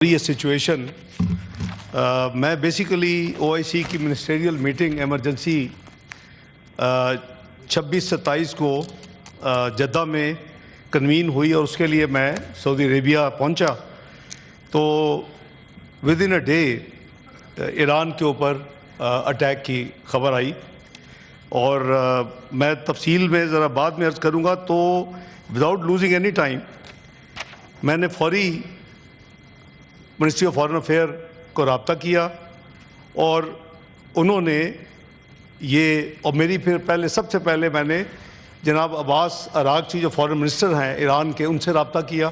یہ سچویشن میں basically OIC کی منسٹریل میٹنگ ایمرجنسی 26-27 کو جدہ میں کنوین ہوئی اور اس کے لیے میں سعودی عربیہ پہنچا تو with in a day Iran کے اوپر اٹیک کی خبر آئی اور میں تفصیل میں ذرا بعد میں عرض کروں گا تو وداؤٹ لوزنگ اینی ٹائم میں نے فوری منسٹری آف فارن افیئر کو رابطہ کیا اور انہوں نے یہ اور میری پھر پہلے سب سے پہلے میں نے جناب عباس عراقچی جو فارن منسٹر ہیں ایران کے ان سے رابطہ کیا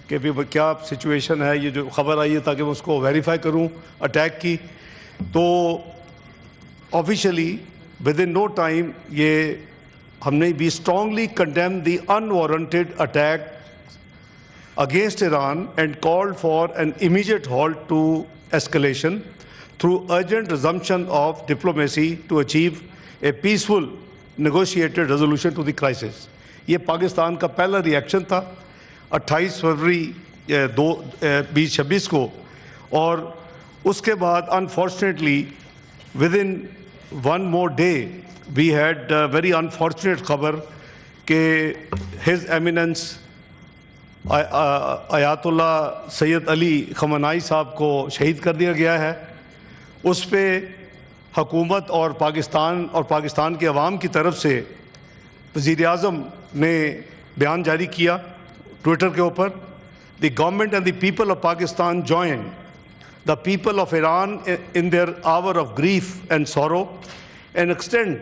کہ کیا سچویشن ہے یہ جو خبر آئی ہے تاکہ میں اس کو ویریفائی کروں اٹیک کی تو officially within no time یہ ہم نے بھی strongly condemn the unwarranted attack against Iran and called for an immediate halt to escalation through urgent resumption of diplomacy to achieve a peaceful negotiated resolution to the crisis. یہ پاکستان کا پہلا reaction تھا 28 فروری 2026 کو اور اس کے بعد unfortunately within one more day we had a very unfortunate خبر کہ His Eminence آیت اللہ سید علی خامنائی صاحب کو شہید کر دیا گیا ہے اس پہ حکومت اور پاکستان کے عوام کی طرف سے وزیر اعظم نے بیان جاری کیا ٹویٹر کے اوپر the government and the people of Pakistan join the people of Iran in their hour of grief and sorrow and extend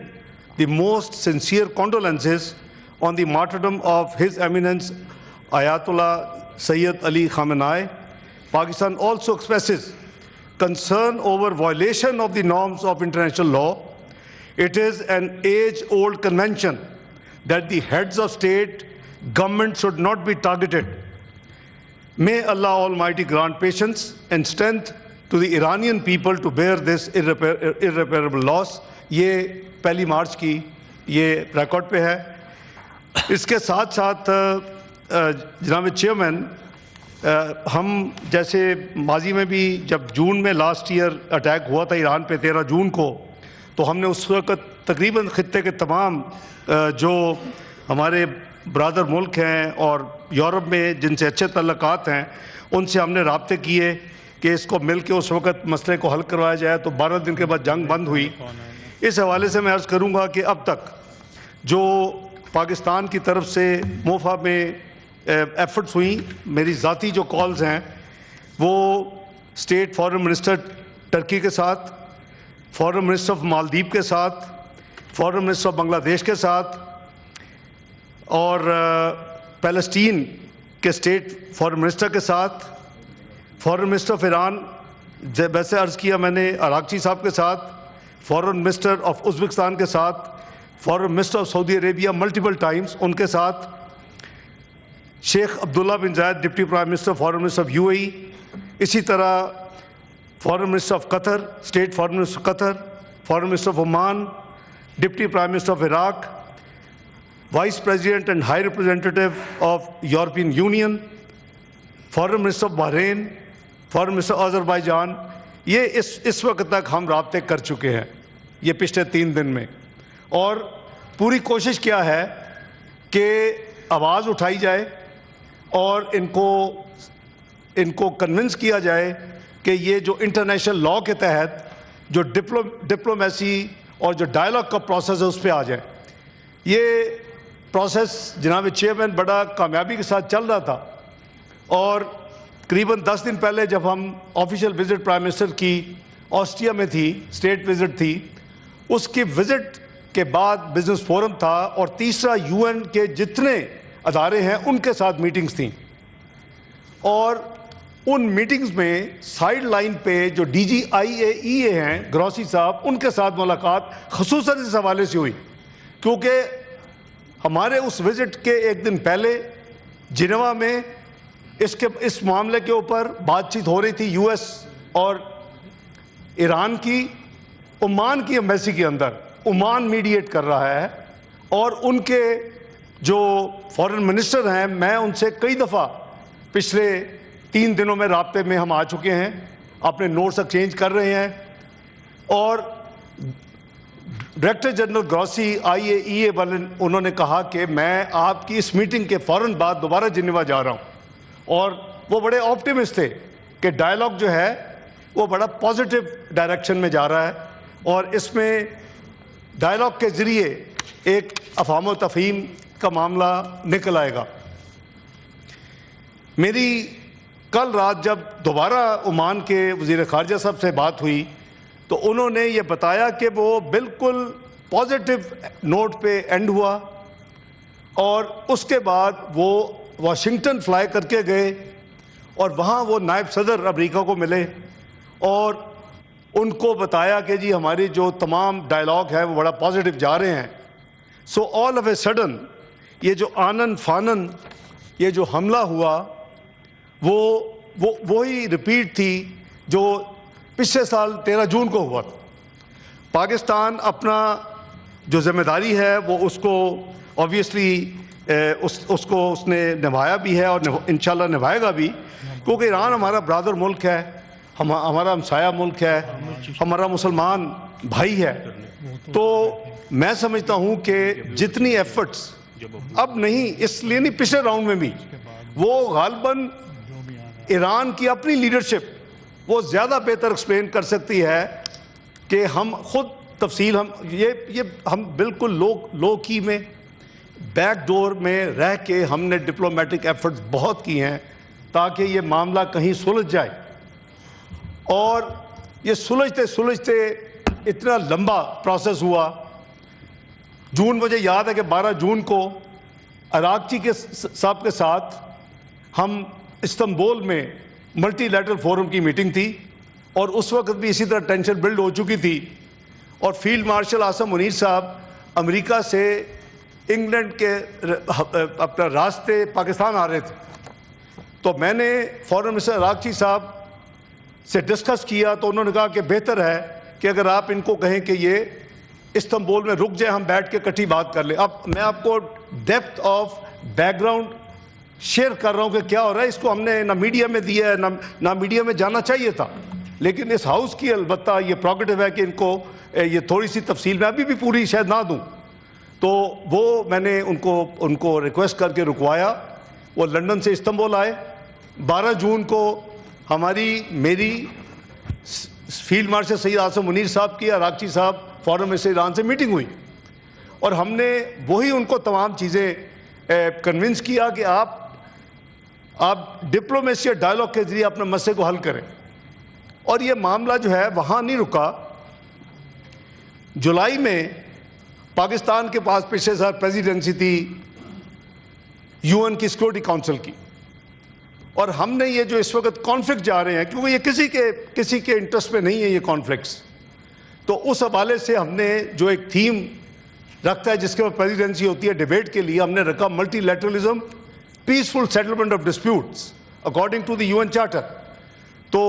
the most sincere condolences on the martyrdom of his eminence Ayatollah Sayyid Ali Khamenei. Pakistan also expresses concern over violation of the norms of international law. It is an age-old convention that the heads of state, government should not be targeted. May Allah Almighty grant patience and strength to the Iranian people to bear this irreparable loss. یہ 1 مارچ کی یہ record پہ ہے. اس کے ساتھ ساتھ جناب chairman ہم جیسے ماضی میں بھی جب جون میں لاسٹ ایئر اٹیک ہوا تھا ایران پہ 13 جون کو تو ہم نے اس وقت تقریباً خطے کے تمام جو ہمارے برادر ملک ہیں اور یورپ میں جن سے اچھے تعلقات ہیں ان سے ہم نے رابطے کیے کہ اس کو مل کے اس وقت مسئلے کو حل کروایا جائے تو 12 دن کے بعد جنگ بند ہوئی. اس حوالے سے میں عرض کروں گا کہ اب تک جو پاکستان کی طرف سے موفا میں ایفرٹس ہوئیں میری ذاتی جو کالز ہیں وہ اسٹیٹ فارن منسٹر ٹرکی کے ساتھ فارن منسٹر آف مالدیپ کے ساتھ فارن منسٹر آف بنگلہ دیش کے ساتھ اور پیلسٹین کے اسٹیٹ فارن منسٹر کے ساتھ فارن منسٹر آف ایران ویسے عرض کیا میں نے عراقچی صاحب کے ساتھ فارن منسٹر آف ازبکستان کے ساتھ foreign minister of Saudi Arabia multiple times in کے ساتھ شیخ عبداللہ بن زائد deputy prime minister foreign minister of UAE اسی طرح foreign minister of Qatar state foreign minister Qatar foreign minister of Oman deputy prime minister of Iraq vice president and high representative of European union foreign minister of Bahrain foreign minister Azerbaijan یہ اس وقت تک ہم رابطے کر چکے ہیں یہ پچھلے 3 دن میں اور پوری کوشش کیا ہے کہ آواز اٹھائی جائے اور ان کو کنونس کیا جائے کہ یہ جو انٹرنیشنل لاء کے تحت جو ڈپلومیسی اور جو ڈائلاگ کا پروسیس ہے اس پہ آ جائے. یہ پروسیس جناب چیئرمین بڑا کامیابی کے ساتھ چل رہا تھا اور قریباً 10 دن پہلے جب ہم آفیشیل وزٹ پرائم منسٹر کی آسٹریا میں تھی اسٹیٹ وزٹ تھی اس کی وزٹ کے بعد بزنس فورم تھا اور تیسرا UN کے جتنے ادارے ہیں ان کے ساتھ میٹنگز تھیں اور ان میٹنگز میں سائیڈ لائن پہ جو DGIAEA ہیں گروسی صاحب ان کے ساتھ ملاقات خصوصاً اس حوالے سے ہوئی کیونکہ ہمارے اس وزٹ کے 1 دن پہلے جنیوا میں اس معاملے کے اوپر بات چیت ہو رہی تھی US اور ایران کی عمان کی ایمبیسی کے اندر عمان میڈیٹ کر رہا ہے اور ان کے جو فارن منسٹر ہیں میں ان سے کئی دفعہ پچھلے 3 دنوں میں رابطے میں ہم آ چکے ہیں, اپنے نوٹس ایکسچینج کر رہے ہیں, اور ڈائریکٹر جنرل گروسی IAEA والے انہوں نے کہا کہ میں آپ کی اس میٹنگ کے فوراً بعد دوبارہ جنیوا جا رہا ہوں, اور وہ بڑے آپٹیمسٹ تھے کہ ڈائلاگ جو ہے وہ بڑا پازیٹیو ڈائریکشن میں جا رہا ہے, اور اس میں ڈائلاگ کے ذریعے ایک افہام و تفہیم کا معاملہ نکل آئے گا. میری کل رات جب دوبارہ عمان کے وزیر خارجہ صاحب سے بات ہوئی تو انہوں نے یہ بتایا کہ وہ بالکل پازیٹیو نوٹ پہ اینڈ ہوا, اور اس کے بعد وہ واشنگٹن فلائی کر کے گئے, اور وہاں وہ نائب صدر امریکہ کو ملے اور ان کو بتایا کہ جی ہماری جو تمام ڈائلاگ ہے وہ بڑا پازیٹیو جا رہے ہیں. سو آل آف اے سڈن یہ جو آنن فانن یہ جو حملہ ہوا وہی ریپیٹ تھی جو پچھلے سال 13 جون کو ہوا تھا. پاکستان اپنا جو ذمہ داری ہے وہ اس کو آبویسلی اس نے نبھایا بھی ہے اور انشاءاللہ نبھائے گا بھی, کیونکہ ایران ہمارا برادر ملک ہے, ہمارا ہمسایہ ملک ہے, ہمارا مسلمان بھائی ہے. تو میں سمجھتا ہوں کہ جتنی ایفرٹس اب نہیں, اس لیے نہیں پچھلے راؤنڈ میں بھی, وہ غالباً ایران کی اپنی لیڈرشپ وہ زیادہ بہتر ایکسپلین کر سکتی ہے کہ ہم خود تفصیل ہم بالکل لو کی میں بیک ڈور میں رہ کے ہم نے ڈپلومیٹک ایفرٹس بہت کی ہیں تاکہ یہ معاملہ کہیں سلجھ جائے, اور یہ سلجھتے اتنا لمبا پروسیس ہوا. جون مجھے یاد ہے کہ 12 جون کو عراقچی کے صاحب کے ساتھ ہم استنبول میں ملٹی لیٹرل فورم کی میٹنگ تھی, اور اس وقت بھی اسی طرح ٹینشن بلڈ ہو چکی تھی, اور فیلڈ مارشل عاصم منیر صاحب امریکہ سے انگلینڈ کے اپنا راستے پاکستان آ رہے تھے. تو میں نے فورن منسٹر عراقچی صاحب سے ڈسکس کیا تو انہوں نے کہا کہ بہتر ہے کہ اگر آپ ان کو کہیں کہ یہ استنبول میں رک جائیں, ہم بیٹھ کے کٹھی بات کر لیں. اب میں آپ کو depth of back ground share کر رہا ہوں کہ کیا ہو رہا ہے. اس کو ہم نے نہ میڈیا میں دیا ہے, نہ میڈیا میں جانا چاہیے تھا, لیکن اس ہاؤس کی البتہ یہ پروگیٹو ہے کہ ان کو یہ تھوڑی سی تفصیل میں ابھی بھی پوری شاید نہ دوں. تو وہ میں نے ان کو ریکویسٹ کر کے رکوایا, وہ لندن سے استنبول آئے. 12 جون کو میری فیلڈ مارشل سید عاصم منیر صاحب کی عراقچی صاحب فورن منسٹر ایران سے میٹنگ ہوئی, اور ہم نے وہی ان کو تمام چیزیں کنونس کیا کہ آپ ڈپلومیسی اور ڈائلاگ کے ذریعے اپنے مسئلے کو حل کریں. اور یہ معاملہ جو ہے وہاں نہیں رکا. جولائی میں پاکستان کے پاس پچھلے سال پریزیڈنسی تھی UN کی سیکورٹی کونسل کی, اور ہم نے یہ جو اس وقت کانفلکٹ جا رہے ہیں, کیونکہ یہ کسی کے انٹرسٹ میں نہیں ہے یہ کانفلکٹس, تو اس حوالے سے ہم نے جو ایک تھیم رکھتا ہے جس کے بعد پریزیڈنسی ہوتی ہے ڈیبیٹ کے لیے, ہم نے رکھا multilateralism peaceful settlement of disputes according to the UN charter. تو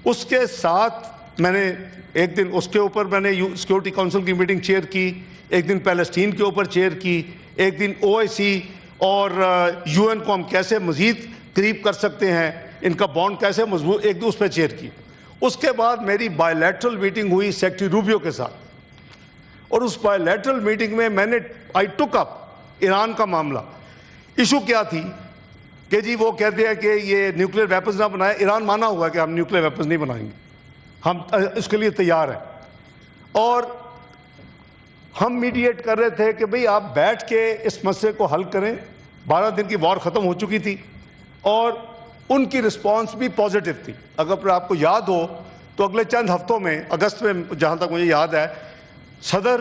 اس کے ساتھ میں نے ایک دن اس کے اوپر میں نے سیکورٹی کونسل کی میٹنگ چیئر کی, ایک دن پیلسٹین کے اوپر چیئر کی, ایک دن OIC اور UN کو ہم کیسے مزید قریب کر سکتے ہیں, ان کا بانڈ کیسے مضبوط, ایک دن اس پہ چیئر کی. اس کے بعد میری بائی لیٹرل میٹنگ ہوئی سیکریٹری روبیو کے ساتھ, اور اس بائی لیٹرل میٹنگ میں نے آئی ٹک اپ ایران کا معاملہ. ایشو کیا تھی کہ جی وہ کہتے ہیں کہ یہ نیوکلیر ویپنز نہ بنائے. ایران مانا ہوا ہے کہ ہم نیوکلیر ویپنز نہیں بنائیں گے, ہم اس کے لیے تیار ہیں, اور ہم میڈیٹ کر رہے تھے کہ بھئی آپ بیٹھ کے اس مسئلے کو حل کریں. 12 دن کی وار ختم ہو چکی تھی, اور ان کی رسپانس بھی پازیٹیو تھی. اگر آپ کو یاد ہو تو اگلے چند ہفتوں میں اگست میں جہاں تک مجھے یاد ہے, صدر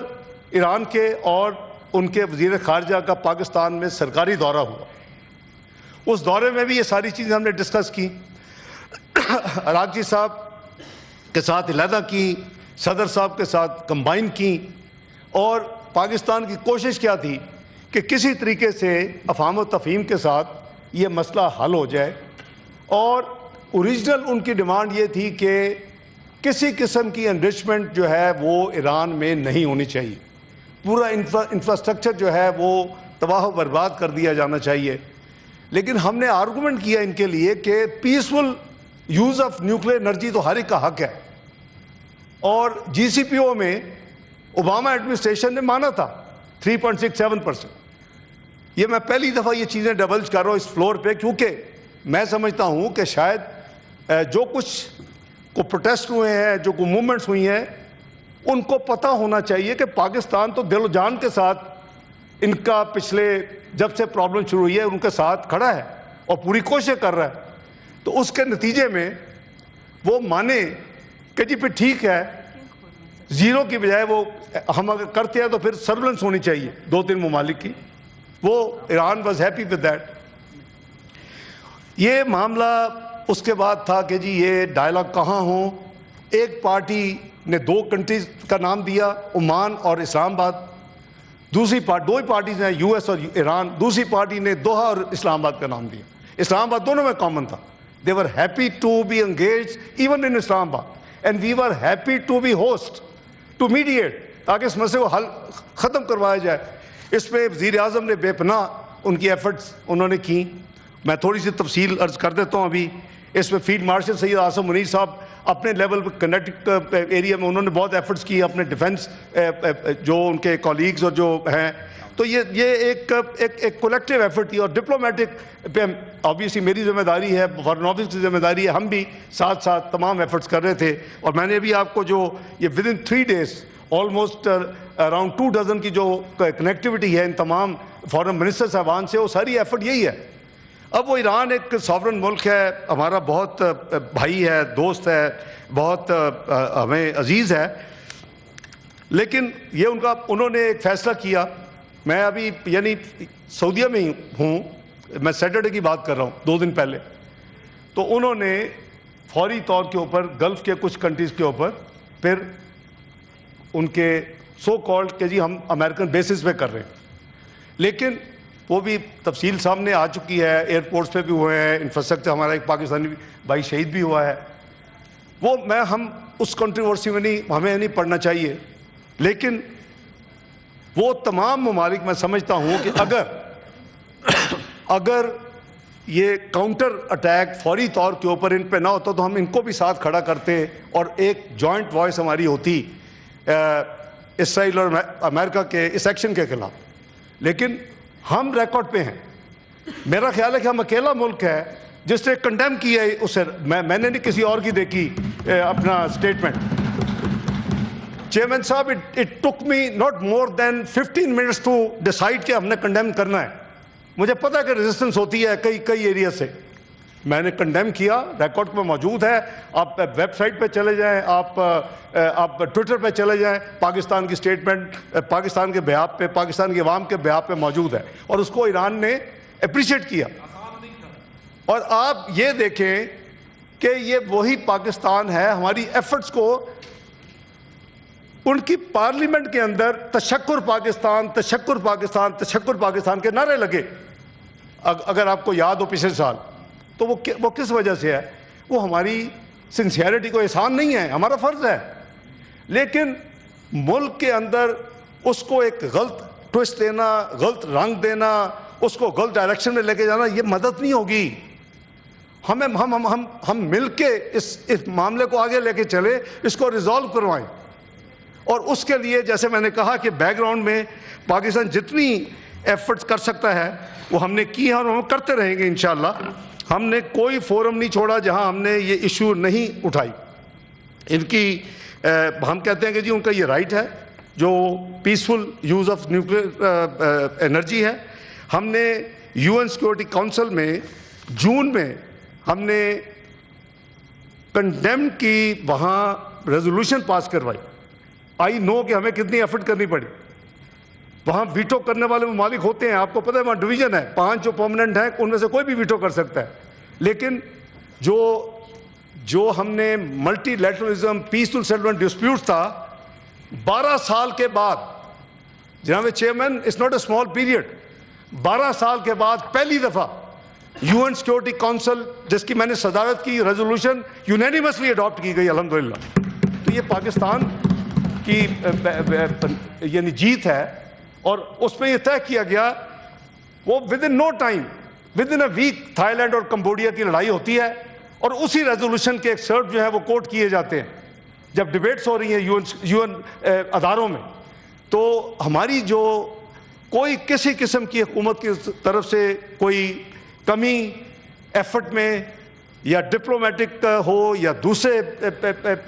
ایران کے اور ان کے وزیر خارجہ کا پاکستان میں سرکاری دورہ ہوا. اس دورے میں بھی یہ ساری چیزیں ہم نے ڈسکس کی, عراقچی صاحب کے ساتھ علیحدہ کی, صدر صاحب کے ساتھ کمبائن کی, اور پاکستان کی کوشش کیا تھی کہ کسی طریقے سے افہام و تفہیم کے ساتھ یہ مسئلہ حل ہو جائے. اور اوریجنل ان کی ڈیمانڈ یہ تھی کہ کسی قسم کی انرچمنٹ جو ہے وہ ایران میں نہیں ہونی چاہیے, پورا انفراسٹرکچر جو ہے وہ تباہ و برباد کر دیا جانا چاہیے. لیکن ہم نے آرگومنٹ کیا ان کے لیے کہ peaceful use of nuclear energy تو ہر ایک کا حق ہے، اور جی سی پی او میں اوباما ایڈمنسٹریشن نے مانا تھا 3.67%. یہ میں پہلی دفعہ یہ چیزیں ڈبلج کر رہا ہوں اس فلور پہ، کیونکہ میں سمجھتا ہوں کہ شاید جو کچھ کو پروٹیسٹ ہوئے ہیں، جو کو موومنٹس ہوئی ہیں، ان کو پتہ ہونا چاہیے کہ پاکستان تو دل و جان کے ساتھ ان کا پچھلے جب سے پرابلم شروع ہوئی ہے ان کے ساتھ کھڑا ہے اور پوری کوشش کر رہا ہے. تو اس کے نتیجے میں وہ مانے کہ جی پھر ٹھیک ہے، زیرو کی بجائے وہ ہم اگر کرتے ہیں تو پھر سرولنس ہونی چاہیے 2-3 ممالک کی. وہ Iran was happy with that. یہ معاملہ اس کے بعد تھا کہ جی یہ ڈائلاگ کہاں ہوں. ایک پارٹی نے 2 کنٹریز کا نام دیا، عمان اور اسلام آباد. دوسری دو ہی پارٹیز ہیں، یو ایس اور ایران. دوسری پارٹی نے دوحہ اور اسلام آباد کا نام دیا. اسلام آباد دونوں میں کامن تھا. They were happy to be engaged even in Islamabad, and we were happy to be host, to mediate, تاکہ اس مسئلے کو حل ختم کروایا جائے. اس میں وزیر اعظم نے بے پناہ ان کی ایفرٹس انہوں نے کی. میں تھوڑی سی تفصیل عرض کر دیتا ہوں. ابھی اس میں فیلڈ مارشل سید آصم منیر صاحب اپنے لیول پہ کنیکٹک ایریا میں انہوں نے بہت ایفرٹس کی، اپنے ڈیفنس جو ان کے کولیگز اور جو ہیں. تو یہ ایک کولیکٹیو ایفرٹ تھی. اور ڈپلومیٹک پہ آبویسلی میری ذمہ داری ہے، فارن آفس کی ذمہ داری ہے. ہم بھی ساتھ ساتھ تمام ایفرٹس کر رہے تھے. اور میں نے ابھی آپ کو جو یہ with in 3 days almost around 2 dozen کی جو کنیکٹیوٹی ہے ان تمام فارن منسٹر صاحبان سے، وہ ساری ایفرٹ یہی ہے. اب وہ ایران ایک ساورن ملک ہے، ہمارا بہت بھائی ہے، دوست ہے، بہت ہمیں عزیز ہے. لیکن یہ انہوں نے ایک فیصلہ کیا. میں ابھی یعنی سعودیہ میں ہی ہوں، میں سیٹرڈے کی بات کر رہا ہوں 2 دن پہلے. تو انہوں نے فوری طور کے اوپر گلف کے کچھ کنٹریز کے اوپر پھر ان کے سو کالڈ کہ جی ہم امریکن بیسس پہ کر رہے ہیں. لیکن وہ بھی تفصیل سامنے آ چکی ہے. ایئرپورٹس پہ بھی ہوئے ہیں، انفراسٹرکچر ہمارا ایک پاکستانی بھائی شہید بھی ہوا ہے. ہم اس کنٹروورسی میں ہمیں نہیں پڑھنا چاہیے. لیکن وہ تمام ممالک میں سمجھتا ہوں کہ اگر یہ کاؤنٹر اٹیک فوری طور کے اوپر ان پہ نہ ہوتا تو ہم ان کو بھی ساتھ کھڑا کرتے اور ایک جوائنٹ وائس ہماری ہوتی اسرائیل اور امریکہ کے اس ایکشن کے خلاف. لیکن ہم ریکارڈ پہ ہیں. میرا خیال ہے کہ ہم اکیلا ملک ہے جس نے کنڈیم کیا ہے اسے. میں نے نہیں کسی اور کی دیکھی اپنا اسٹیٹمنٹ. چیئرمین صاحب it took me not more than 15 minutes to decide کہ ہم نے کنڈیم کرنا ہے. مجھے پتا کہ ریزسٹنس ہوتی ہے کئی ایریا سے. میں نے کنڈیم کیا، ریکارڈ میں موجود ہے. آپ ویب سائٹ پہ چلے جائیں، آپ ٹویٹر پہ چلے جائیں. پاکستان کی اسٹیٹمنٹ پاکستان کے بیاپ پہ، پاکستان کی عوام کے بیاپ پہ موجود ہے، اور اس کو ایران نے اپریشیٹ کیا. اور آپ یہ دیکھیں کہ یہ وہی پاکستان ہے. ہماری ایفرٹس کو ان کی پارلیمنٹ کے اندر تشکر پاکستان، تشکر پاکستان، تشکر پاکستان کے نعرے لگے. اگر آپ کو یاد ہو پچھلے سال، تو وہ کس وجہ سے ہے؟ وہ ہماری سنسیئرٹی کو احسان نہیں ہے، ہمارا فرض ہے. لیکن ملک کے اندر اس کو ایک غلط ٹوسٹ دینا، غلط رنگ دینا، اس کو غلط ڈائریکشن میں لے کے جانا، یہ مدد نہیں ہوگی. ہم مل کے اس معاملے کو آگے لے کے چلے، اس کو ریزالو کروائیں. اور اس کے لیے جیسے میں نے کہا کہ بیک گراؤنڈ میں پاکستان جتنی ایفرٹس کر سکتا ہے وہ ہم نے کی ہے اور ہم کرتے رہیں گے انشاءاللہ. ہم نے کوئی فورم نہیں چھوڑا جہاں ہم نے یہ ایشو نہیں اٹھائی. ان کی ہم کہتے ہیں کہ جی ان کا یہ رائٹ ہے جو peaceful use of nuclear energy ہے. ہم نے یو این سیکورٹی کونسل میں جون میں ہم نے کنڈیم کی وہاں ریزولوشن پاس کروائی. آئی نو کہ ہمیں کتنی ایفرٹ کرنی پڑی. وہاں ویٹو کرنے والے ممالک ہوتے ہیں، آپ کو پتہ ہے وہاں ڈویژن ہے، 5 جو پرماننٹ ہیں ان میں سے کوئی بھی ویٹو کر سکتا ہے. لیکن جو ہم نے multilateralism peaceful settlement dispute تھا، 12 سال کے بعد، جناب chairman it's not a small period, 12 سال کے بعد پہلی دفعہ یو این سیکورٹی کونسل جس کی میں نے صدارت کی، ریزولوشن یونینیمسلی اڈاپٹ کی گئی الحمدللہ. تو یہ پاکستان کی یعنی جیت ہے. اور اس میں یہ طے کیا گیا وہ within no time within a week Thailand اور کمبوڈیا کی لڑائی ہوتی ہے اور اسی ریزولوشن کے ایکسرپٹ جو ہے وہ کوٹ کیے جاتے ہیں جب ڈیبیٹس ہو رہی ہیں یو این اداروں میں. تو ہماری جو کوئی کسی قسم کی حکومت کی طرف سے کوئی کمی ایفرٹ میں یا ڈپلومیٹک ہو یا دوسرے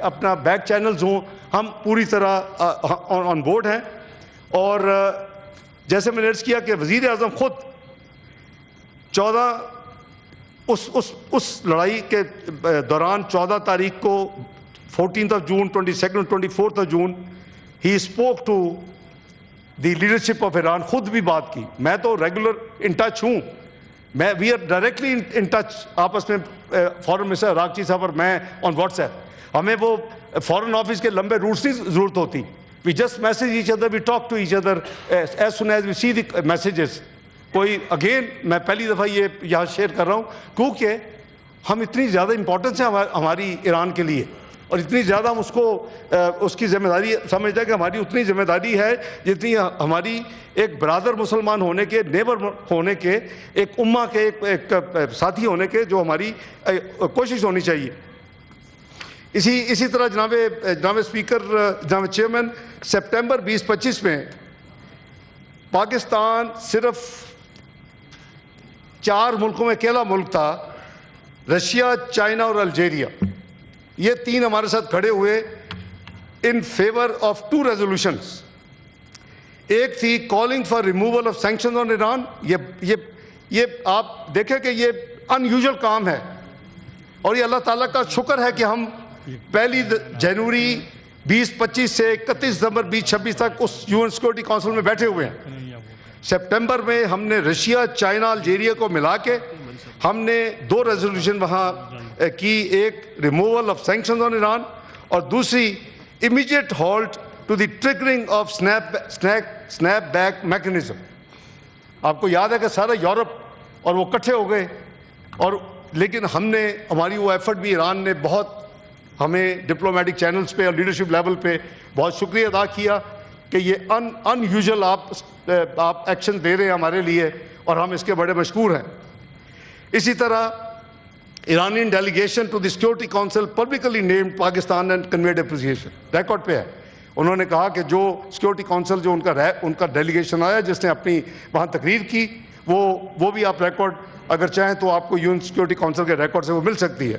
اپنا بیک چینلز ہوں, ہم پوری طرح آن بورڈ ہیں. اور جیسے میں نے عرض کیا کہ وزیر اعظم خود 14 اس لڑائی کے دوران 14 تاریخ کو 14 June 22 24 June he spoke to the leadership of Iran, خود بھی بات کی. میں تو ریگولر ان ٹچ ہوں, we are directly in touch آپس میں, فارن منسٹر عراقچی صاحب اور میں آن واٹس ایپ. ہمیں وہ فارن آفس کے لمبے روٹس کی ضرورت ہوتی. We just message each other, we talk to each other as soon as we see the messages. کوئی اگین میں پہلی دفعہ یہ یہاں شیئر کر رہا ہوں کیونکہ ہم اتنی زیادہ امپورٹنس ہے ہماری ایران کے لیے, اور اتنی زیادہ ہم اس کو اس کی ذمہ داری سمجھتے ہیں کہ ہماری اتنی ذمہ داری ہے جتنی ہماری ایک برادر مسلمان ہونے کے, نیبر ہونے کے, ایک امہ کے, ایک ساتھی ہونے کے, جو ہماری کوشش ہونی چاہیے. اسی طرح جناب اسپیکر, جناب چیئرمین, سپٹمبر 2025 میں پاکستان صرف 4 ملکوں میں اکیلا ملک تھا, رشیا, چائنا اور الجیریا. یہ 3 ہمارے ساتھ کھڑے ہوئے ان فیور آف 2 ریزولوشنز. ایک تھی calling for removal of sanction on Iran. یہ آپ دیکھیں کہ یہ ان یوزول کام ہے, اور یہ اللہ تعالیٰ کا شکر ہے کہ ہم 1 جنوری 2025 سے 31 دسمبر 2026 تک اس UN سیکورٹی کونسل میں بیٹھے ہوئے ہیں. سپٹمبر میں ہم نے رشیا, چائنا, الجیریا کو ملا کے ہم نے 2 ریزولوشن وہاں کی, ایک removal of sanction on Iran اور دوسری immediate halt to the triggering of snapback mechanism. آپ کو یاد ہے کہ سارا یورپ اور وہ اکٹھے ہو گئے, اور لیکن ہم نے, ہماری وہ ایفرٹ بھی ایران نے بہت ہمیں ڈپلومیٹک چینلز پہ اور لیڈرشپ لیول پہ بہت شکریہ ادا کیا کہ یہ ان یوزول آپ ایکشن دے رہے ہیں ہمارے لیے, اور ہم اس کے بڑے مشکور ہیں. اسی طرح Iranian delegation to the security council publicly named Pakistan and conveyed appreciation. Record پہ ہے, انہوں نے کہا کہ جو سیکورٹی کونسل جو ان کا ڈیلیگیشن آیا جس نے اپنی وہاں تقریر کی, وہ بھی آپ ریکارڈ اگر چاہیں تو آپ کو UN سیکورٹی کونسل کے ریکارڈ سے وہ مل سکتی ہے.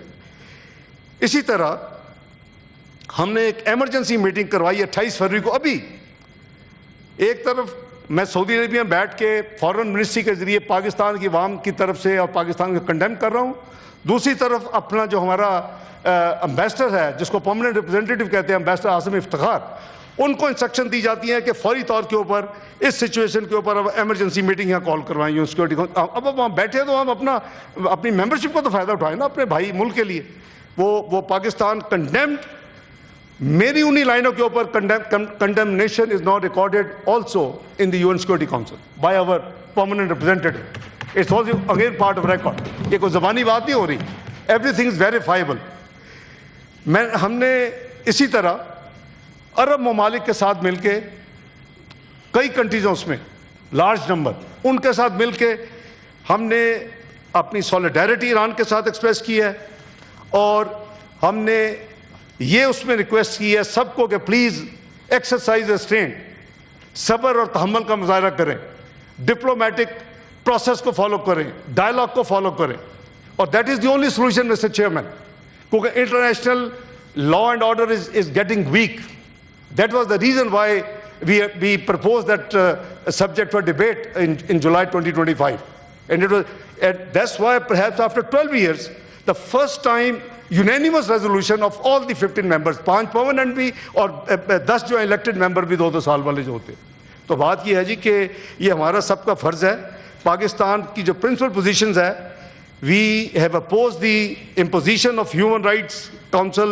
اسی طرح ہم نے ایک ایمرجنسی میٹنگ کروائی 28 فروری کو. ابھی ایک طرف میں سعودی عربیہ میں بیٹھ کے فارن منسٹری کے ذریعے پاکستان کی عوام کی طرف سے اور پاکستان کو کنڈیم کر رہا ہوں, دوسری طرف اپنا جو ہمارا امبیسڈر ہے جس کو پرماننٹ ریپرزینٹیٹو کہتے ہیں, امبیسڈر عاصم افتخار, ان کو انسٹرکشن دی جاتی ہے کہ فوری طور کے اوپر اس سچویشن کے اوپر اب ایمرجنسی میٹنگ یہاں کال کروائیں UN سیکورٹی. اب وہاں بیٹھے تو ہم اپنی ممبرشپ کو تو فائدہ اٹھائیں نا اپنے بھائی ملک کے لیے. وہ پاکستان کنڈیمڈ, میری انہی لائنوں کے اوپر condemnation is not recorded also in the UN security council by our permanent representative. It's also again part of record. یہ کوئی زبانی بات نہیں ہو رہی, ایوری تھنگ از ویریفائبل. ہم نے اسی طرح عرب ممالک کے ساتھ مل کے, کئی کنٹریز ہیں اس میں لارج نمبر, ان کے ساتھ مل کے ہم نے اپنی سولیڈیرٹی ایران کے ساتھ ایکسپریس کی ہے, اور ہم نے یہ اس میں ریکویسٹ کی ہے سب کو کہ پلیز ایکسرسائز ریسٹرینٹ, صبر اور تحمل کا مظاہرہ کریں, ڈپلومیٹک پروسیس کو فالو کریں, ڈائلاگ کو فالو کریں, اور that is the only solution mister chairman, کیونکہ international law and order is getting weak. That was the reason why we proposed that subject for debate in July 2025, and that's why perhaps after 12 years the first time unanimous resolution of all the 15 members, 5 permanent بھی اور 10 جو elected member بھی 2 سال والے جو ہوتے. تو بات یہ ہے جی کہ یہ ہمارا سب کا فرض ہے. پاکستان کی جو پرنسپل پوزیشنز ہے, we have opposed the imposition of Human Rights Council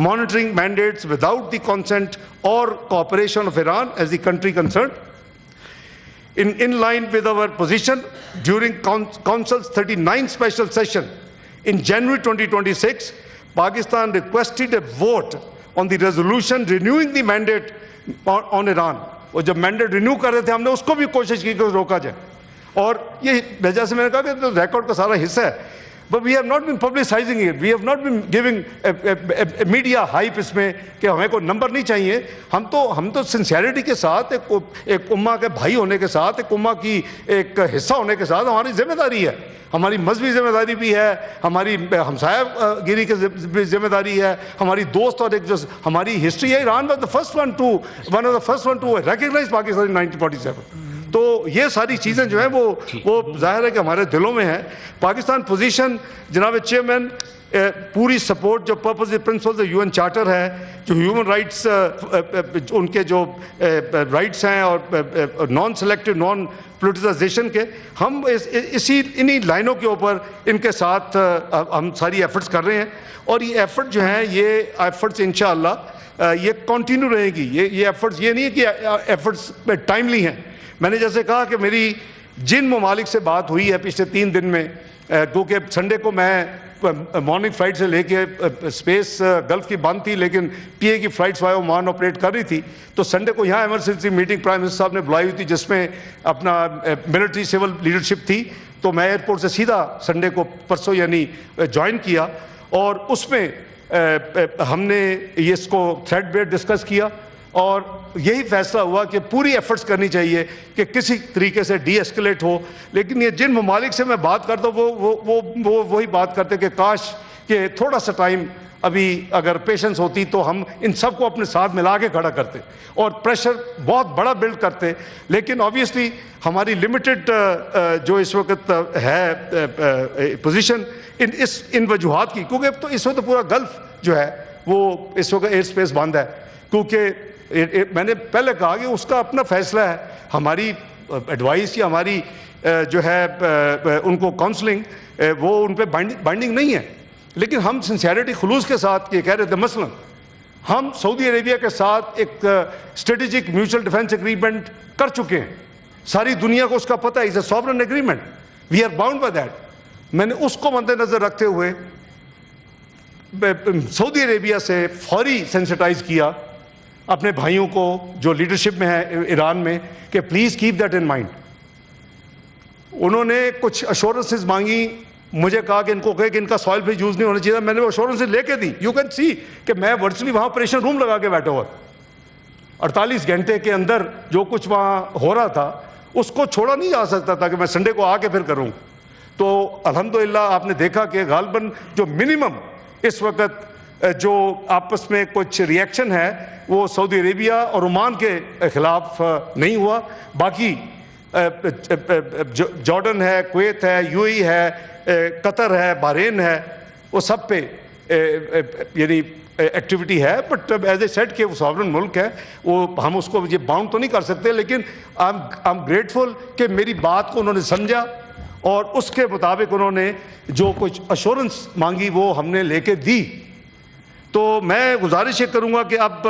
monitoring mandates without the consent or cooperation of Iran as the country concerned. In line with our position, during Council's 39th special session in January 2026, Pakistan requested a vote on the resolution renewing the mandate on Iran. اور جب mandate renew کر رہے تھے ہم نے اس کو بھی کوشش کی کہ روکا جائے. اور یہ جیسے میں نے کہا کہ ریکارڈ کا سارا حصہ ہے. But we have not been publicizing it. We have not been giving a media hype اس میں کہ ہمیں کوئی نمبر نہیں چاہیے. ہم تو سنسیئرٹی کے ساتھ ایک امہ کے بھائی ہونے کے ساتھ, ایک امہ کی ایک حصہ ہونے کے ساتھ ہماری ذمہ داری ہے. ہماری مذہبی ذمہ داری بھی ہے, ہماری ہمسایہ گیری کی ذمہ داری ہے, ہماری دوست, اور ایک جو ہماری ہسٹری ہے. Iran was one of the first one to recognize Pakistan in 1947. تو یہ ساری چیزیں جو ہیں وہ ظاہر ہے کہ ہمارے دلوں میں ہیں. پاکستان پوزیشن جناب چیئرمین, پوری سپورٹ جو purpose principle U N charter ہے, جو ہیومن رائٹس ان کے جو رائٹس ہیں اور نان سلیکٹو نان پولیٹیسائزیشن کے, ہم انہی لائنوں کے اوپر ان کے ساتھ ہم ساری ایفرٹس کر رہے ہیں. اور یہ ایفرٹ جو ہیں یہ ایفرٹس انشاءاللہ یہ کنٹینیو رہے گی. یہ ایفرٹس یہ نہیں ہے کہ ایفرٹس ٹائملی ہیں. میں نے جیسے کہا کہ میری جن ممالک سے بات ہوئی ہے پچھلے 3 دن میں, کیونکہ سنڈے کو میں مارننگ فلائٹ سے لے کے اسپیس گلف کی بند تھی, لیکن پی اے کی فلائٹس وائے عمان آپریٹ کر رہی تھی, تو سنڈے کو یہاں ایمرجنسی میٹنگ پرائم منسٹر صاحب نے بلائی ہوئی تھی جس میں اپنا ملٹری سول لیڈرشپ تھی. تو میں ایئرپورٹ سے سیدھا سنڈے کو پرسوں یعنی جوائن کیا, اور اس میں ہم نے اس کو تھریڈ بیئر ڈسکس کیا, اور یہی فیصلہ ہوا کہ پوری ایفرٹس کرنی چاہیے کہ کسی طریقے سے ڈی ایسکلیٹ ہو. لیکن یہ جن ممالک سے میں بات کرتا ہوں وہ وہی بات کرتے کہ کاش کہ تھوڑا سا ٹائم ابھی اگر پیشنس ہوتی تو ہم ان سب کو اپنے ساتھ ملا کے کھڑا کرتے اور پریشر بہت بڑا بلڈ کرتے. لیکن آبویسلی ہماری لمیٹڈ جو اس وقت ہے پوزیشن ان وجوہات کی, کیونکہ تو اس وقت پورا گلف جو ہے وہ اس وقت ایئر اسپیس بند ہے, کیونکہ میں نے پہلے کہا کہ اس کا اپنا فیصلہ ہے. ہماری ایڈوائس یا ہماری جو ہے ان کو کاؤنسلنگ وہ ان پہ بائنڈنگ نہیں ہے. لیکن ہم سنسیئرٹی خلوص کے ساتھ یہ کہہ رہے تھے, مثلا ہم سعودی عربیہ کے ساتھ ایک اسٹریٹجک میوچل ڈیفنس ایگریمنٹ کر چکے ہیں. ساری دنیا کو اس کا پتہ ہے, it's a sovereign agreement, we are bound by that. میں نے اس کو مد نظر رکھتے ہوئے سعودی عربیہ سے فوری سینسٹائز کیا اپنے بھائیوں کو جو لیڈرشپ میں ہے ایران میں کہ please keep that in mind. انہوں نے کچھ ایشورنسز مانگی, مجھے کہا کہ ان کو کہے کہ ان کا سوائل پہ یوز نہیں ہونا چاہیے. میں نے وہ ایشورنسز لے کے دی. یو کین سی کہ میں ورچولی وہاں آپریشن روم لگا کے بیٹھا ہوا, 48 گھنٹے کے اندر جو کچھ وہاں ہو رہا تھا اس کو چھوڑا نہیں جا سکتا تھا کہ میں سنڈے کو آ کے پھر کروں. تو الحمدللہ آپ نے دیکھا کہ غالباً جو منیمم اس وقت جو آپس میں کچھ ریئیکشن ہے وہ سعودی عربیہ اور عمان کے خلاف نہیں ہوا. باقی جارڈن ہے, کویت ہے, یو اے ہے, قطر ہے, بحرین ہے, وہ سب پہ یعنی ایکٹیویٹی ہے. بٹ ایز اے سیٹ کہ وہ ساورن ملک ہے, وہ ہم اس کو یہ باؤنڈ تو نہیں کر سکتے. لیکن آئی ایم گریٹفل کہ میری بات کو انہوں نے سمجھا اور اس کے مطابق انہوں نے جو کچھ ایشورنس مانگی وہ ہم نے لے کے دی. تو میں گزارش یہ کروں گا کہ اب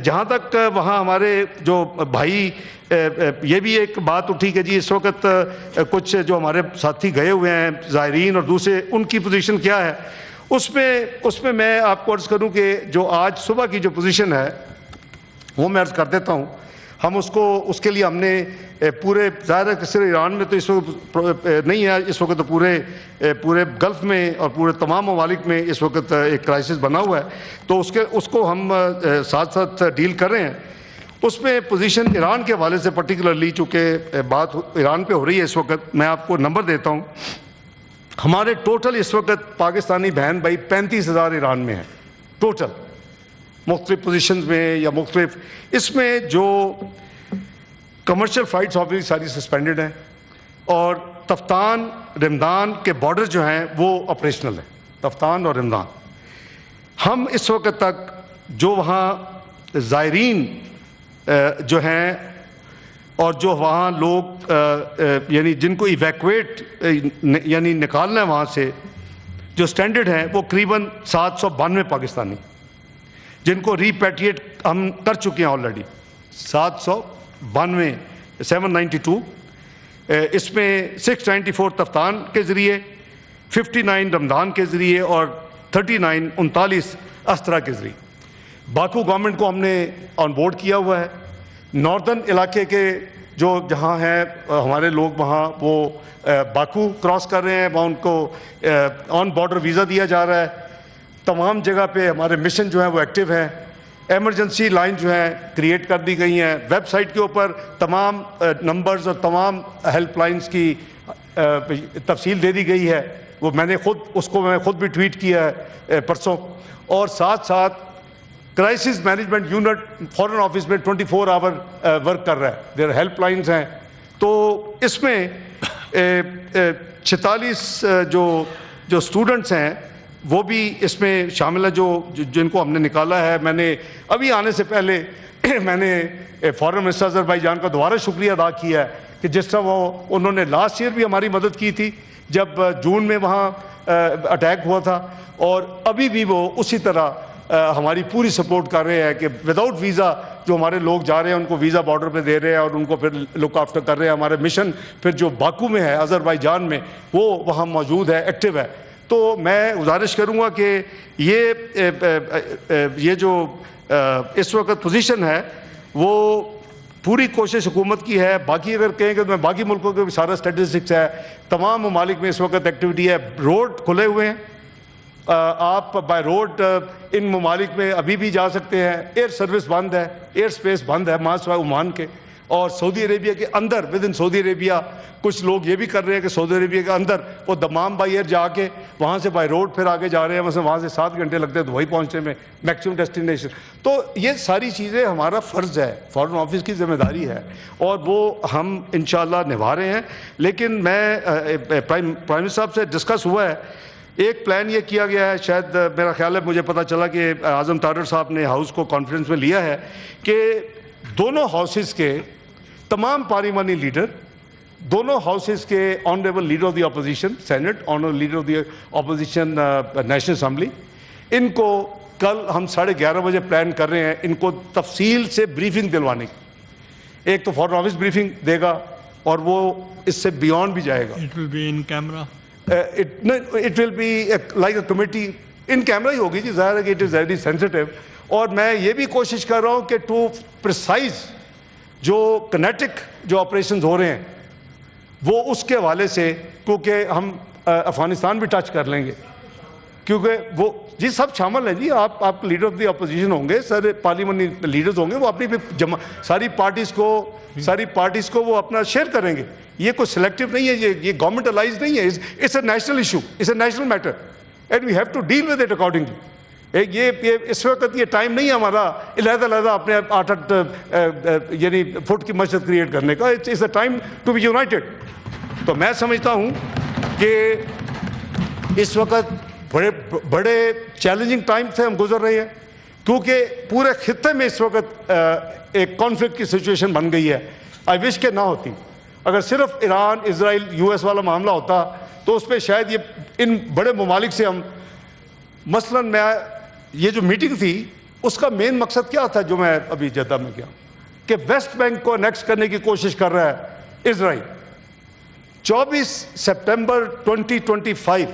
جہاں تک وہاں ہمارے جو بھائی, یہ بھی ایک بات اٹھی کہ جی اس وقت کچھ جو ہمارے ساتھی گئے ہوئے ہیں زائرین اور دوسرے, ان کی پوزیشن کیا ہے. اس میں میں آپ کو عرض کروں کہ جو آج صبح کی جو پوزیشن ہے وہ میں عرض کر دیتا ہوں. ہم اس کے لیے ہم نے پورے, ظاہر ہے کہ صرف ایران میں تو اس وقت نہیں ہے, اس وقت تو پورے گلف میں اور پورے تمام ممالک میں اس وقت ایک کرائسس بنا ہوا ہے. تو اس کو ہم ساتھ ساتھ ڈیل کر رہے ہیں. اس میں پوزیشن ایران کے حوالے سے پرٹیکولرلی چونکہ بات ایران پہ ہو رہی ہے اس وقت, میں آپ کو نمبر دیتا ہوں. ہمارے ٹوٹل اس وقت پاکستانی بہن بھائی 35,000 ایران میں ہیں ٹوٹل, مختلف پوزیشنز میں یا مختلف. اس میں جو کمرشل فلائٹس آبویسلی ساری سسپینڈڈ ہیں, اور تفتان رمضان کے بارڈر جو ہیں وہ آپریشنل ہیں, تفتان اور رمضان. ہم اس وقت تک جو وہاں زائرین جو ہیں اور جو وہاں لوگ یعنی جن کو ایویکویٹ یعنی نکالنا ہے وہاں سے, جو سٹینڈرڈ ہیں وہ قریباً 792 پاکستانی, جن کو ریپیٹریٹ ہم کر چکے ہیں آلریڈی 792. اس میں 694 تفتان کے ذریعے, 59 رمضان کے ذریعے اور 39 استرا کے ذریعے. باکو گورنمنٹ کو ہم نے آن بورڈ کیا ہوا ہے. ناردرن علاقے کے جو جہاں ہیں ہمارے لوگ وہاں وہ باکو کراس کر رہے ہیں، وہاں ان کو آن بارڈر ویزا دیا جا رہا ہے. تمام جگہ پہ ہمارے مشن جو ہیں وہ ایکٹیو ہیں. ایمرجنسی لائن جو ہیں کریٹ کر دی گئی ہیں. ویب سائٹ کے اوپر تمام نمبرز اور تمام ہیلپ لائنز کی تفصیل دے دی گئی ہے. وہ میں نے خود بھی ٹویٹ کیا ہے پرسوں. اور ساتھ ساتھ crisis management unit foreign office میں 24 آور ورک کر رہا ہے. دیر ہیلپ لائنز ہیں. تو اس میں 46 جو اسٹوڈنٹس ہیں وہ بھی اس میں شامل ہیں جن کو ہم نے نکالا ہے. میں نے ابھی آنے سے پہلے میں نے فارن منسٹر آذربائیجان کا دوبارہ شکریہ ادا کیا ہے کہ جس طرح انہوں نے لاسٹ ایئر بھی ہماری مدد کی تھی جب جون میں وہاں اٹیک ہوا تھا, اور ابھی بھی وہ اسی طرح ہماری پوری سپورٹ کر رہے ہیں کہ وداؤٹ ویزا جو ہمارے لوگ جا رہے ہیں ان کو ویزا بارڈر پہ دے رہے ہیں اور ان کو پھر لک آفٹر کر رہے ہیں. ہمارے مشن پھر جو باکو میں ہے آذربائیجان میں وہ وہاں موجود ہے, ایکٹیو ہے. تو میں گزارش کروں گا کہ یہ جو اس وقت پوزیشن ہے وہ پوری کوشش حکومت کی ہے. باقی اگر کہیں کہ میں باقی ملکوں کے بھی سارا اسٹیٹسٹکس ہے, تمام ممالک میں اس وقت ایکٹیویٹی ہے. روڈ کھلے ہوئے ہیں, آپ بائی روڈ ان ممالک میں ابھی بھی جا سکتے ہیں. ایئر سروس بند ہے, ایئر سپیس بند ہے ماں سوائے عمان کے. اور سعودی عربیہ کے اندر ود ان سعودی عربیہ کچھ لوگ یہ بھی کر رہے ہیں کہ سعودی عربیہ کے اندر وہ دمام بائی ایئر جا کے وہاں سے بائی روڈ پھر آگے جا رہے ہیں. مثلا وہاں سے 7 گھنٹے لگتے ہیں دبئی پہنچنے میں میکسیمم ڈیسٹینیشن. تو یہ ساری چیزیں ہمارا فرض ہے, فارن آفس کی ذمہ داری ہے, اور وہ ہم انشاءاللہ نبھا رہے ہیں. لیکن میں پرائم منسٹر صاحب سے ڈسکس ہوا ہے, ایک پلان یہ کیا گیا ہے, شاید میرا خیال ہے مجھے پتہ چلا کہ اعظم طارر صاحب نے ہاؤس کو کانفرنس میں لیا ہے کہ دونوں ہاؤسز کے تمام پارلیمانی لیڈر, دونوں ہاؤسز کے honourable leader of the opposition senate, honourable leader of the opposition national assembly, ان کو کل ہم 11:30 بجے پلان کر رہے ہیں ان کو تفصیل سے بریفنگ دلوانے کی. ایک تو فارن آفس بریفنگ دے گا اور وہ اس سے بیونڈ بھی جائے گا. It will be in camera. It will be like a committee. In camera ہی ہوگی جی, ظاہر ہے کہ اٹ از ویری سینسٹیو. اور میں یہ بھی کوشش کر رہا ہوں کہ ٹو پریسائز جو کنیٹک جو آپریشنز ہو رہے ہیں وہ اس کے حوالے سے, کیونکہ ہم افغانستان بھی ٹچ کر لیں گے, کیونکہ وہ جی سب شامل ہیں جی. آپ لیڈر آف دی اپوزیشن ہوں گے, سارے پارلیمنٹ لیڈرز ہوں گے, وہ اپنی بھی ساری پارٹیز کو وہ اپنا شیئر کریں گے. یہ کوئی سلیکٹو نہیں ہے, یہ گورنمنٹلائز نہیں ہے. It's a national issue, it's a national matter, and we have to deal with it accordingly. یہ اس وقت یہ ٹائم نہیں ہے ہمارا علیحدہ اپنے 8 یعنی فٹ کی مسجد کریٹ کرنے کا. It's a time to be united. تو میں سمجھتا ہوں کہ اس وقت بڑے چیلنجنگ ٹائم سے ہم گزر رہے ہیں, کیونکہ پورے خطے میں اس وقت ایک کانفلکٹ کی سچویشن بن گئی ہے. آئی وش کہ نہ ہوتی. اگر صرف ایران اسرائیل یو ایس والا معاملہ ہوتا تو اس پہ شاید یہ ان بڑے ممالک سے ہم, مثلا میں یہ جو میٹنگ تھی اس کا مین مقصد کیا تھا جو میں ابھی جدہ میں کیا, کہ ویسٹ بینک کو انیکس کرنے کی کوشش کر رہا ہے اسرائیل. 24 September 2025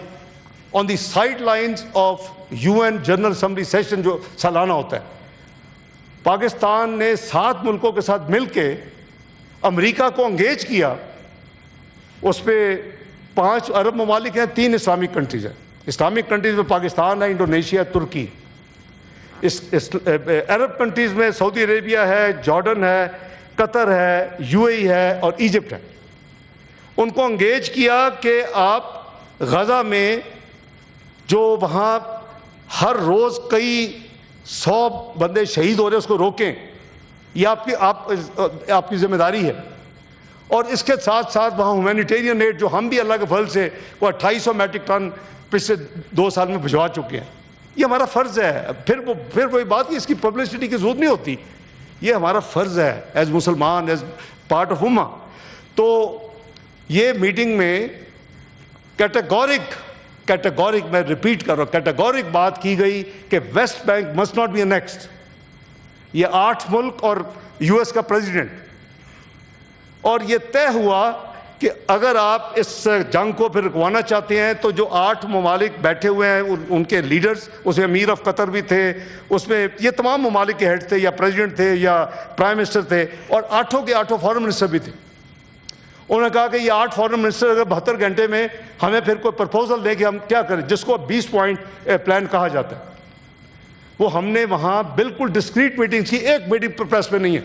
on the side lines of UN general assembly session جو سالانہ ہوتا ہے, پاکستان نے 7 ملکوں کے ساتھ مل کے امریکہ کو انگیج کیا. اس پہ 5 عرب ممالک ہیں, 3 اسلامک کنٹریز ہیں. اسلامک کنٹریز میں پاکستان ہے, انڈونیشیا, ترکی. عرب کنٹریز میں سعودی عربیہ ہے, جارڈن ہے, قطر ہے, UAE ہے اور ایجپٹ ہے. ان کو انگیج کیا کہ آپ غزہ میں جو وہاں ہر روز کئی 100 بندے شہید ہو رہے ہیں اس کو روکیں. یہ آپ کی ذمہ داری ہے. اور اس کے ساتھ ساتھ وہاں ہیومینیٹیرین ایڈ جو ہم بھی اللہ کے فضل سے وہ 2800 میٹرک ٹن پچھلے 2 سال میں بھجوا چکے ہیں. یہ ہمارا فرض ہے. پھر وہی بات کہ اس کی پبلسٹی کی ضرورت نہیں ہوتی. یہ ہمارا فرض ہے ایز مسلمان, ایز پارٹ آف امہ. تو یہ میٹنگ میں کیٹیگورک میں ریپیٹ کر رہا ہوں, کیٹیگورک بات کی گئی کہ West Bank must not be annexed. یہ 8 ملک اور US کا پریزیڈنٹ, اور یہ طے ہوا کہ کہ اگر آپ اس جنگ کو پھر رکوانا چاہتے ہیں تو جو 8 ممالک بیٹھے ہوئے ہیں ان کے لیڈرز، اس میں امیر آف قطر بھی تھے، اس میں یہ تمام ممالک کے ہیڈ تھے یا پریزیڈنٹ تھے یا پرائم منسٹر تھے، اور 8 کے 8 فارن منسٹر بھی تھے. انہوں نے کہا کہ یہ 8 فارن منسٹر اگر 72 گھنٹے میں ہمیں پھر کوئی پرپوزل دیں کہ ہم کیا کریں، جس کو 20 پوائنٹ پلان کہا جاتا ہے، وہ ہم نے وہاں بالکل ڈسکریٹ میٹنگ کی، ایک میٹنگ پریس میں نہیں ہے.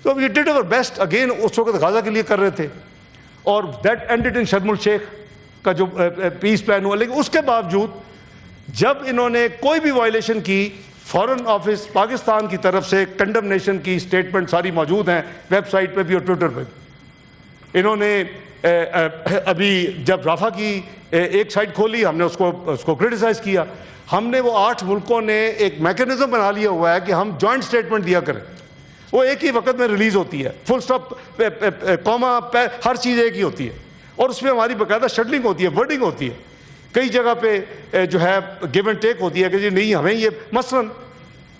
تو we did our best. Again اس وقت غزہ کے لیے کر رہے تھے، اور دیٹ اینڈڈ ان شرم الشیخ کا جو پیس پلان ہوا. لیکن اس کے باوجود جب انہوں نے کوئی بھی وائلیشن کی، فارن آفس پاکستان کی طرف سے کنڈمنیشن کی اسٹیٹمنٹ ساری موجود ہیں ویب سائٹ پہ بھی اور ٹویٹر پہ بھی. انہوں نے ابھی جب رافع کی ایک سائٹ کھولی، ہم نے اس کو کرٹیسائز کیا. ہم نے وہ 8 ملکوں نے ایک میکینزم بنا لیا ہوا ہے کہ ہم جوائنٹ اسٹیٹمنٹ دیا کریں، وہ ایک ہی وقت میں ریلیز ہوتی ہے، فل سٹاپ کوما ہر چیز ایک ہی ہوتی ہے، اور اس میں ہماری باقاعدہ شٹلنگ ہوتی ہے، ورڈنگ ہوتی ہے. کئی جگہ پہ جو ہے گیو اینڈ ٹیک ہوتی ہے کہ جی نہیں ہمیں یہ، مثلاً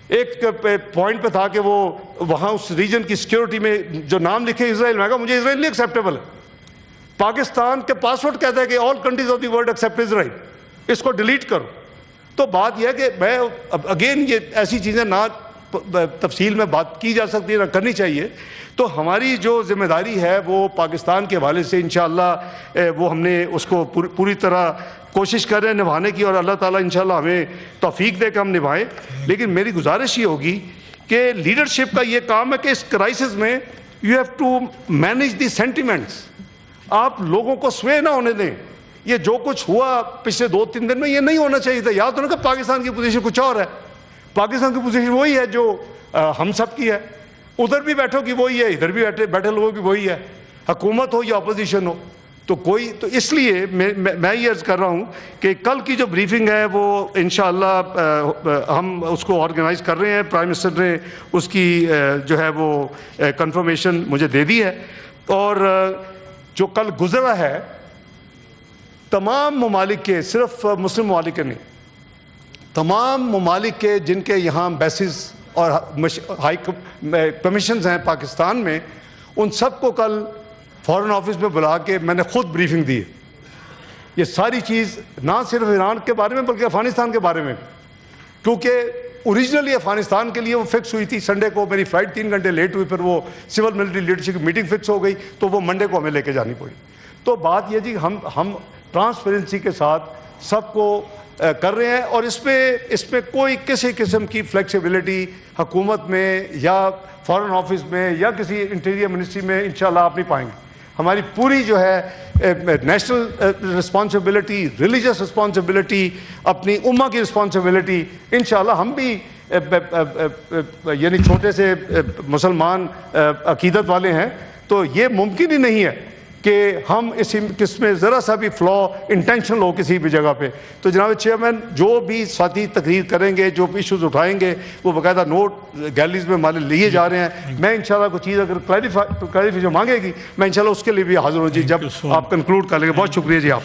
ایک پوائنٹ پہ تھا کہ وہ وہاں اس ریجن کی سیکیورٹی میں جو نام لکھے اسرائیل، میں کہا مجھے اسرائیل نہیں ایکسیپٹیبل ہے. پاکستان کے پاسورڈ کہتا ہے کہ all countries of the world except Israel, اس کو ڈیلیٹ کرو. تو بات یہ ہے کہ میں اگین یہ ایسی چیزیں نہ تفصیل میں بات کی جا سکتی ہے، نہ کرنی چاہیے. تو ہماری جو ذمہ داری ہے وہ پاکستان کے حوالے سے انشاءاللہ وہ ہم نے اس کو پوری طرح کوشش کر رہے ہیں نبھانے کی، اور اللہ تعالیٰ انشاءاللہ ہمیں توفیق دے کہ ہم نبھائیں. لیکن میری گزارش یہ ہوگی کہ لیڈرشپ کا یہ کام ہے کہ اس کرائسس میں you have to manage the sentiments. آپ لوگوں کو سوے نہ ہونے دیں. یہ جو کچھ ہوا پچھلے 2-3 دن میں یہ نہیں ہونا چاہیے تھا. یاد تو نہیں کہ پاکستان کی پوزیشن کچھ اور ہے، پاکستان کی پوزیشن وہی ہے جو ہم سب کی ہے. ادھر بھی بیٹھو کی وہی ہے، ادھر بھی بیٹھے لوگوں کی وہی ہے، حکومت ہو یا اپوزیشن ہو. تو اس لیے میں یہ عرض کر رہا ہوں کہ کل کی جو بریفنگ ہے وہ انشاءاللہ ہم اس کو آرگنائز کر رہے ہیں. پرائم منسٹر نے اس کی جو ہے وہ کنفرمیشن مجھے دے دی ہے. اور جو کل گزرا ہے تمام ممالک کے، صرف مسلم ممالک کے نہیں، تمام ممالک کے جن کے یہاں بیسز اور ہائی کمیشنز ہیں پاکستان میں، ان سب کو کل فارن آفس میں بلا کے میں نے خود بریفنگ دی ہے. یہ ساری چیز نہ صرف ایران کے بارے میں بلکہ افغانستان کے بارے میں بھی، کیونکہ اوریجنلی افغانستان کے لیے وہ فکس ہوئی تھی. سنڈے کو میری فلائٹ 3 گھنٹے لیٹ ہوئی، پھر وہ سول ملٹری لیڈرشپ کی میٹنگ فکس ہو گئی، تو وہ منڈے کو ہمیں لے کے جانی پڑی. تو بات یہ جی ہم ٹرانسپیرنسی کے ساتھ سب کو کر رہے ہیں، اور اس میں کوئی کسی قسم کی فلیکسیبلٹی حکومت میں یا فارن آفس میں یا کسی انٹیریئر منسٹری میں انشاءاللہ آپ نہیں پائیں گے. ہماری پوری جو ہے نیشنل رسپانسبلٹی، ریلیجس رسپانسبلٹی، اپنی امہ کی رسپانسبلٹی، انشاءاللہ ہم بھی یعنی چھوٹے سے مسلمان عقیدت والے ہیں، تو یہ ممکن ہی نہیں ہے کہ ہم اس میں ذرا سا بھی فلا انٹینشنل ہو کسی بھی جگہ پہ. تو جناب چیئرمین جو بھی ساتھی تقریر کریں گے، جو ایشوز اٹھائیں گے، وہ باقاعدہ نوٹ گیلریز میں ہمارے لیے جا رہے ہیں. میں انشاءاللہ کوئی چیز اگر کلیریفیشن مانگے گی، میں انشاءاللہ اس کے لیے بھی حاضر ہوں جی جب آپ کنکلوڈ کر لیں گے. بہت شکریہ جی آپ.